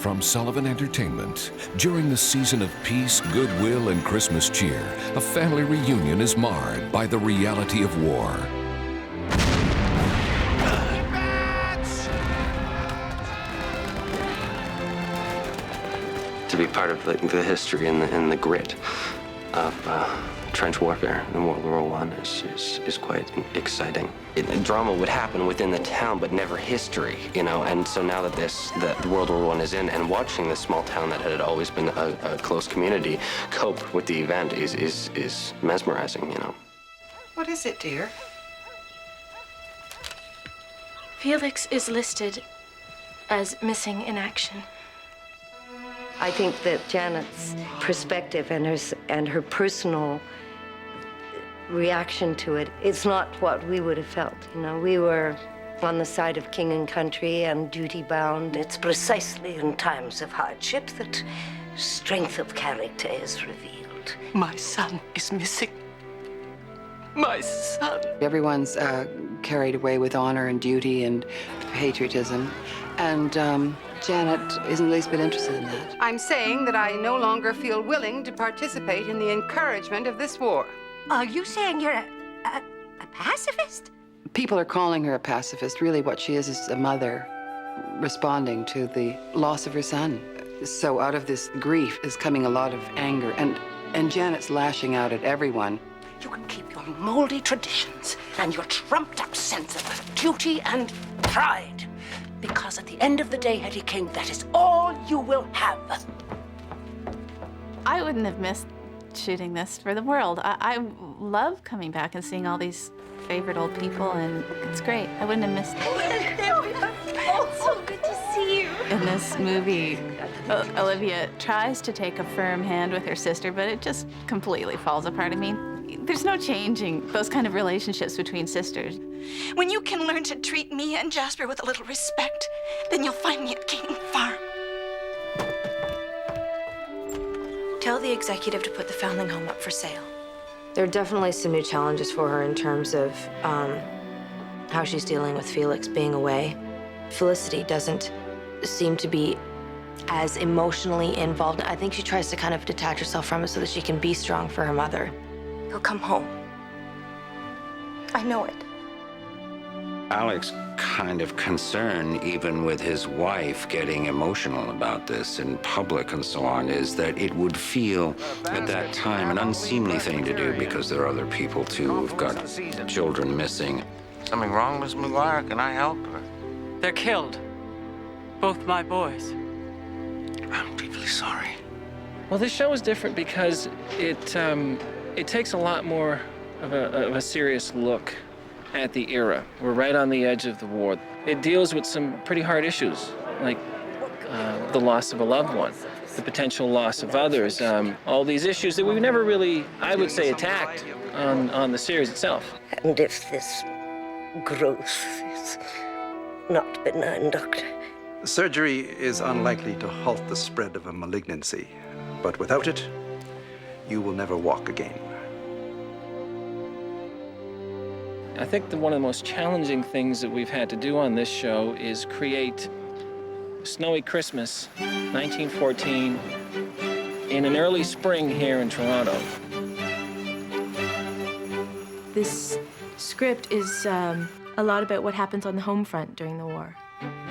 From Sullivan Entertainment, during the season of peace, goodwill, and Christmas cheer, a family reunion is marred by the reality of war. To be part of the history and the grit of trench warfare in World War I is quite exciting. Drama would happen within the town, but never history, you know. And so now that the World War I is in, and watching this small town that had always been a close community cope with the event is mesmerizing, you know. What is it, dear? Felix is listed as missing in action. I think that Janet's perspective and her personal reaction to it, it's not what we would have felt. You know, we were on the side of king and country and duty bound. It's precisely in times of hardship that strength of character is revealed. My son is missing. My son. Everyone's carried away with honor and duty and patriotism, and Janet isn't the least bit interested in that. I'm saying that I no longer feel willing to participate in the encouragement of this war. Are you saying you're a pacifist? People are calling her a pacifist. Really, what she is a mother responding to the loss of her son. So out of this grief is coming a lot of anger, and Janet's lashing out at everyone. You can keep your moldy traditions and your trumped-up sense of duty and pride. Because at the end of the day, Eddie King, that is all you will have. I wouldn't have missed shooting this for the world. I love coming back and seeing all these favorite old people, and it's great. I wouldn't have missed it. It's so good to see you. In this movie, Olivia tries to take a firm hand with her sister, but it just completely falls apart. I mean, there's no changing those kind of relationships between sisters. When you can learn to treat me and Jasper with a little respect, then you'll find me at King Farm. Tell the executive to put the foundling home up for sale. There are definitely some new challenges for her in terms of how she's dealing with Felix being away. Felicity doesn't seem to be as emotionally involved. I think she tries to kind of detach herself from it so that she can be strong for her mother. He'll come home. I know it. Alec's kind of concern, even with his wife getting emotional about this in public and so on, is that it would feel at that time an unseemly thing to do because there are other people too who've got children missing. Something wrong, Miss McGuire? Can I help her? They're killed. Both my boys. I'm deeply sorry. Well, this show is different because it takes a lot more of a serious look at the era. We're right on the edge of the war. It deals with some pretty hard issues, like the loss of a loved one, the potential loss of others, all these issues that we've never really, I would say, attacked on the series itself. And if this growth is not benign, Doctor? Surgery is unlikely to halt the spread of a malignancy, but without it, you will never walk again. I think one of the most challenging things that we've had to do on this show is create Snowy Christmas, 1914, in an early spring here in Toronto. This script is a lot about what happens on the home front during the war.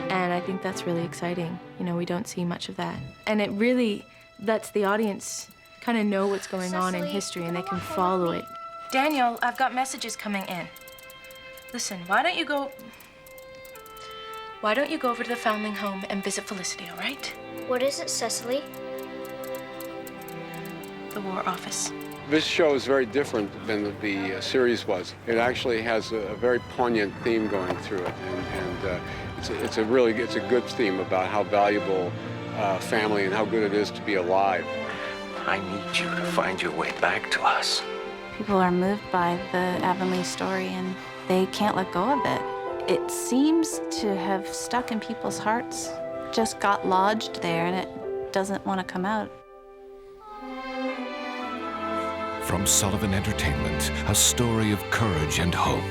And I think that's really exciting. You know, we don't see much of that. And it really lets the audience kind of know what's going on in history, and they can follow it. Daniel, I've got messages coming in. Listen, why don't you go over to the foundling home and visit Felicity, all right? What is it, Cecily? The War Office. This show is very different than the series was. It actually has a very poignant theme going through it, and it's a good theme about how valuable family and how good it is to be alive. I need you to find your way back to us. People are moved by the Avonlea story, and they can't let go of it. It seems to have stuck in people's hearts, just got lodged there, and it doesn't want to come out. From Sullivan Entertainment, a story of courage and hope.